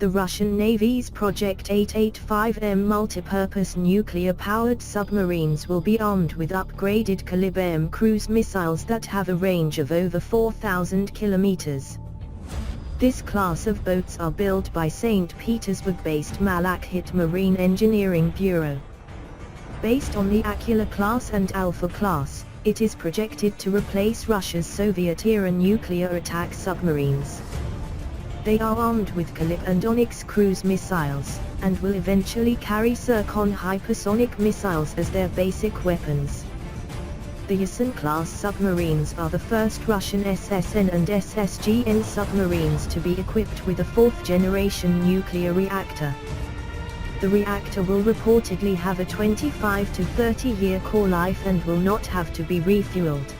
The Russian Navy's Project-885M multipurpose nuclear-powered submarines will be armed with upgraded Kalibr-M cruise missiles that have a range of over 4,000 kilometers. This class of boats are built by St. Petersburg-based Malakhit Marine Engineering Bureau. Based on the Akula-class and Alfa-class, it is projected to replace Russia's Soviet-era nuclear attack submarines. They are armed with Kalibr and Oniks cruise missiles, and will eventually carry Tsirkon hypersonic missiles as their basic weapons. The Yasen-class submarines are the first Russian SSN and SSGN submarines to be equipped with a fourth-generation nuclear reactor. The reactor will reportedly have a 25 to 30-year core life and will not have to be refueled.